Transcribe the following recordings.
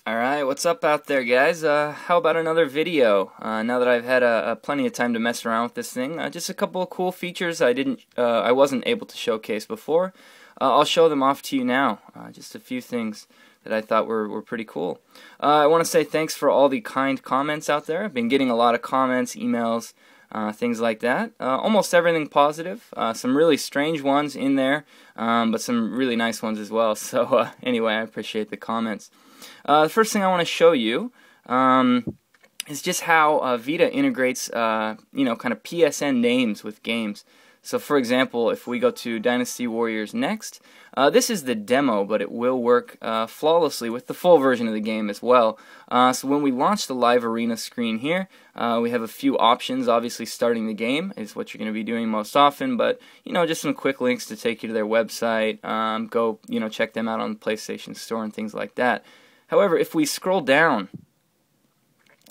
Alright, what's up out there, guys? How about another video? Now that I've had plenty of time to mess around with this thing, just a couple of cool features I wasn't able to showcase before. I'll show them off to you now. Just a few things that I thought were pretty cool. I want to say thanks for all the kind comments out there. I've been getting a lot of comments, emails, things like that. Almost everything positive. Some really strange ones in there, but some really nice ones as well. So anyway, I appreciate the comments. The first thing I want to show you is just how Vita integrates, kind of PSN names with games. So, for example, if we go to Dynasty Warriors next, this is the demo, but it will work flawlessly with the full version of the game as well. So when we launch the live arena screen here, we have a few options. Obviously, starting the game is what you're going to be doing most often, but just some quick links to take you to their website. Go, check them out on the PlayStation Store and things like that. However, if we scroll down,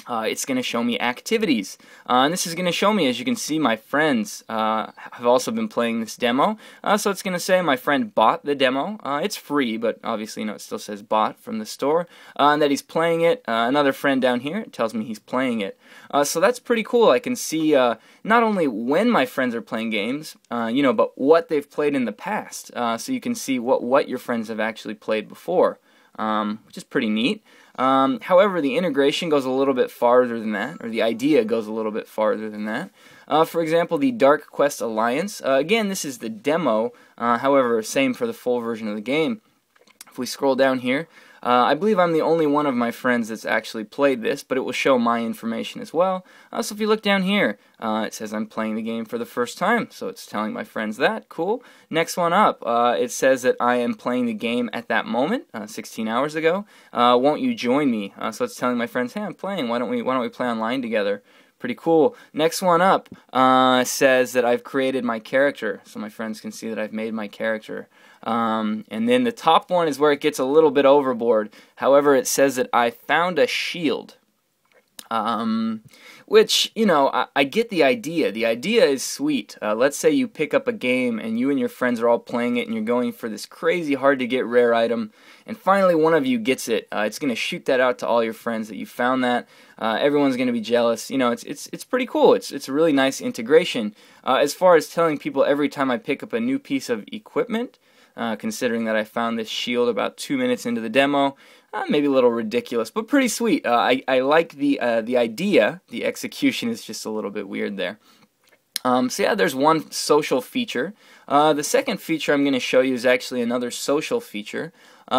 it's going to show me activities. And this is going to show me, as you can see, my friends have also been playing this demo. So it's going to say my friend bought the demo. It's free, but obviously, it still says bought from the store. And that he's playing it. Another friend down here tells me he's playing it. So that's pretty cool. I can see not only when my friends are playing games, but what they've played in the past. So you can see what your friends have actually played before. Which is pretty neat. However, the integration goes a little bit farther than that, or the idea goes a little bit farther than that. For example, the Dark Quest Alliance. Again, this is the demo, however, same for the full version of the game. If we scroll down here, I believe I'm the only one of my friends that's actually played this, but it will show my information as well. So if you look down here, it says I'm playing the game for the first time, so it's telling my friends that. Cool. Next one up, it says that I am playing the game at that moment, 16 hours ago. Won't you join me? So it's telling my friends, hey, I'm playing. Why don't we play online together? Pretty cool. Next one up says that I've created my character, so my friends can see that I've made my character. And then the top one is where it gets a little bit overboard. However, it says that I found a shield. Which, I get the idea. The idea is sweet. Let's say you pick up a game and you and your friends are all playing it and you're going for this crazy hard to get rare item, and finally one of you gets it. It's going to shoot that out to all your friends that you found that. Everyone's going to be jealous. It's pretty cool. It's a really nice integration. As far as telling people every time I pick up a new piece of equipment, considering that I found this shield about 2 minutes into the demo, maybe a little ridiculous, but pretty sweet. I like the idea. The execution is just a little bit weird there. So yeah, there's one social feature. The second feature I'm going to show you is actually another social feature.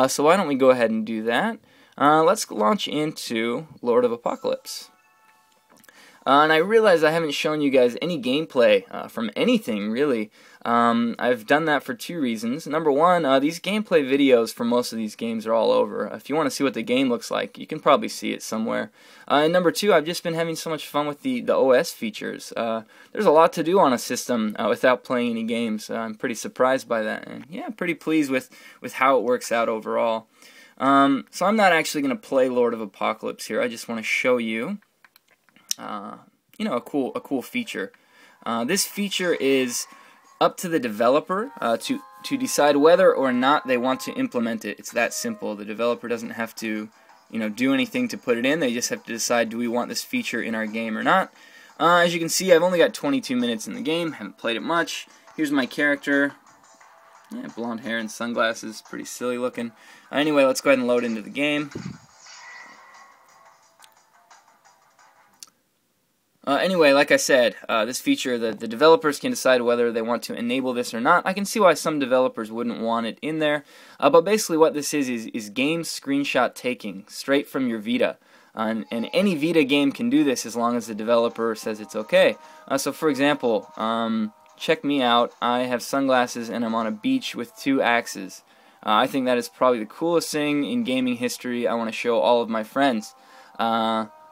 So why don't we go ahead and do that? Let's launch into Lord of Apocalypse. And I realize I haven't shown you guys any gameplay from anything, really. I've done that for two reasons. Number one, these gameplay videos for most of these games are all over. If you want to see what the game looks like, you can probably see it somewhere. And number two, I've just been having so much fun with the OS features. There's a lot to do on a system without playing any games. I'm pretty surprised by that. And yeah, I'm pretty pleased with how it works out overall. So I'm not actually going to play Lord of Apocalypse here. I just want to show you a cool feature. This feature is up to the developer to decide whether or not they want to implement it. It's that simple. The developer doesn't have to do anything to put it in. They just have to decide, do we want this feature in our game or not. As you can see, I've only got 22 minutes in the game. Haven't played it much. Here's my character. Yeah, blonde hair and sunglasses. Pretty silly looking. Anyway, let's go ahead and load into the game. Anyway, like I said, this feature, the developers can decide whether they want to enable this or not. I can see why some developers wouldn't want it in there, but basically what this is game screenshot taking, straight from your Vita. And any Vita game can do this as long as the developer says it's okay. So for example, check me out. I have sunglasses and I'm on a beach with 2 axes. I think that is probably the coolest thing in gaming history. I want to show all of my friends.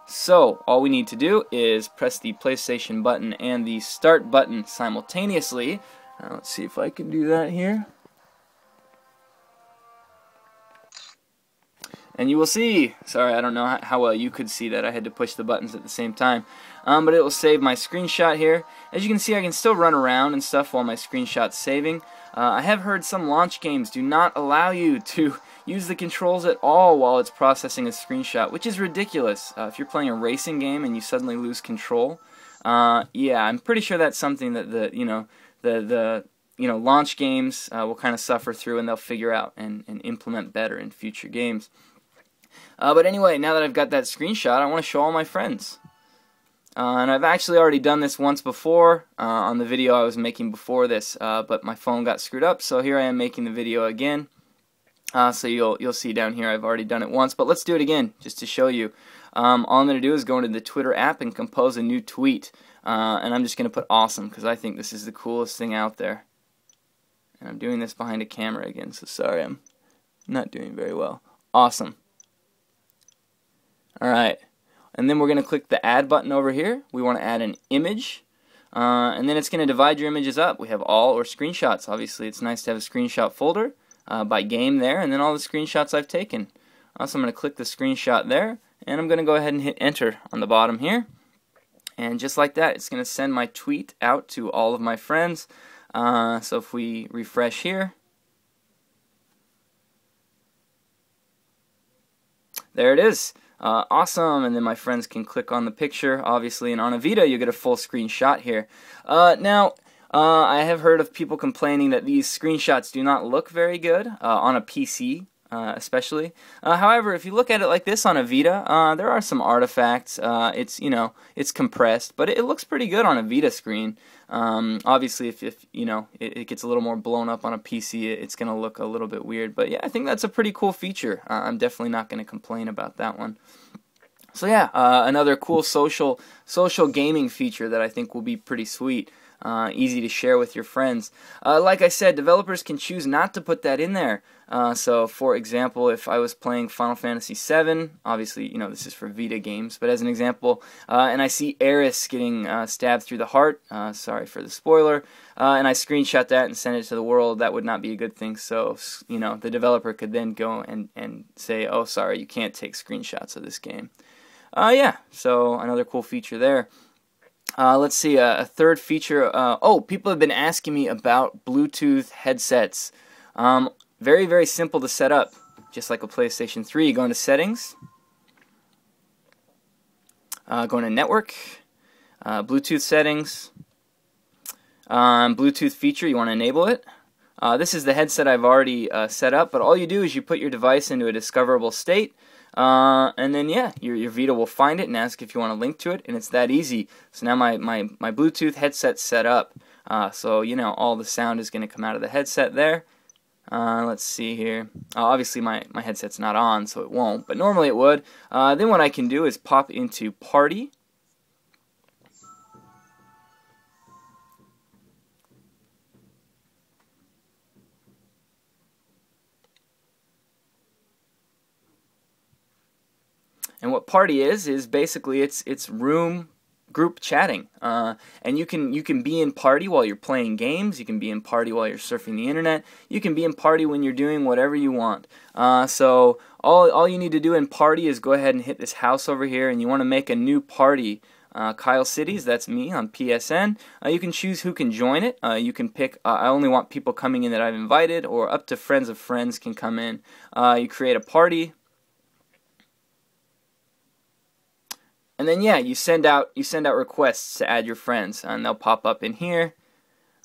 So, all we need to do is press the PlayStation button and the Start button simultaneously. Let's see if I can do that here. And you will see, sorry, I don't know how well you could see that. I had to push the buttons at the same time. But it will save my screenshot here. As you can see, I can still run around and stuff while my screenshot's saving. I have heard some launch games do not allow you to use the controls at all while it's processing a screenshot, which is ridiculous. If you're playing a racing game and you suddenly lose control, yeah, I'm pretty sure that's something that the launch games will kind of suffer through, and they'll figure out and implement better in future games. But anyway, now that I've got that screenshot, I want to show all my friends. And I've actually already done this once before on the video I was making before this, but my phone got screwed up, so here I am making the video again. So you'll see down here I've already done it once, but let's do it again just to show you. All I'm going to do is go into the Twitter app and compose a new tweet, and I'm just going to put awesome because I think this is the coolest thing out there. And I'm doing this behind a camera again, so sorry I'm not doing very well. Awesome. Alright. And then we're going to click the add button over here. We want to add an image. And then it's going to divide your images up. We have all or screenshots. Obviously, it's nice to have a screenshot folder by game there, and then all the screenshots I've taken. So I'm going to click the screenshot there, and I'm going to go ahead and hit enter on the bottom here. And just like that, it's going to send my tweet out to all of my friends. So if we refresh here, there it is. Awesome, and then my friends can click on the picture, obviously, and on a Vita you get a full screenshot here. Now, I have heard of people complaining that these screenshots do not look very good on a PC, especially. However, if you look at it like this on a Vita, there are some artifacts. It's compressed, but it looks pretty good on a Vita screen. Obviously, if it gets a little more blown up on a PC, it's going to look a little bit weird. But yeah, I think that's a pretty cool feature. I'm definitely not going to complain about that one. So yeah, another cool social gaming feature that I think will be pretty sweet. Easy to share with your friends. Like I said, developers can choose not to put that in there. So, for example, if I was playing Final Fantasy VII, obviously, this is for Vita games, but as an example, and I see Eris getting stabbed through the heart, sorry for the spoiler, and I screenshot that and send it to the world, that would not be a good thing. So, the developer could then go and say, oh, sorry, you can't take screenshots of this game. Yeah, so another cool feature there. Let's see, a third feature. People have been asking me about Bluetooth headsets. Very, very simple to set up, just like a PlayStation 3. You go into Settings, go into Network, Bluetooth Settings, Bluetooth feature, you want to enable it. This is the headset I've already set up, but all you do is you put your device into a discoverable state, and then yeah, your Vita will find it and ask if you want to link to it, and it's that easy. So now my Bluetooth headset's set up, so all the sound is going to come out of the headset there. Let's see here. Obviously my headset's not on, so it won't, but normally it would. Then what I can do is pop into Party. And what Party is basically it's room group chatting, and you can be in Party while you're playing games. You can be in Party while you're surfing the internet. You can be in Party when you're doing whatever you want. So all you need to do in Party is go ahead and hit this house over here, and you want to make a new party. Kyle Cities, that's me on PSN. You can choose who can join it. You can pick, I only want people coming in that I've invited, or up to friends of friends can come in. You create a party. And then yeah, you send out requests to add your friends, and they'll pop up in here.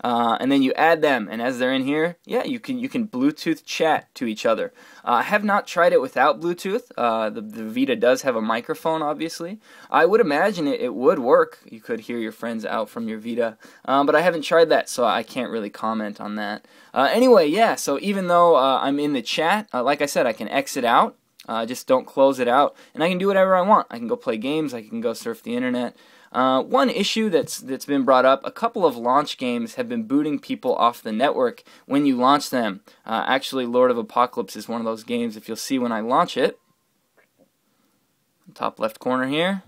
And then you add them, and as they're in here, yeah, you can Bluetooth chat to each other. I have not tried it without Bluetooth. The Vita does have a microphone, obviously. I would imagine it would work. You could hear your friends out from your Vita, but I haven't tried that, so I can't really comment on that. Anyway, yeah, so even though I'm in the chat, like I said, I can exit out. Just don't close it out, and I can do whatever I want. I can go play games, I can go surf the internet. One issue that's been brought up, a couple of launch games have been booting people off the network when you launch them. Actually, Lord of Apocalypse is one of those games. If you'll see when I launch it, top left corner here,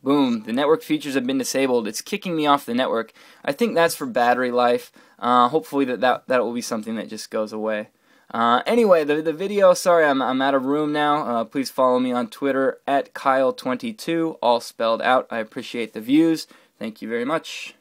boom, the network features have been disabled. It's kicking me off the network. I think that's for battery life. Hopefully that will be something that just goes away. Anyway, the video, sorry, I'm out of room now. Please follow me on Twitter at Kyle22, all spelled out. I appreciate the views. Thank you very much.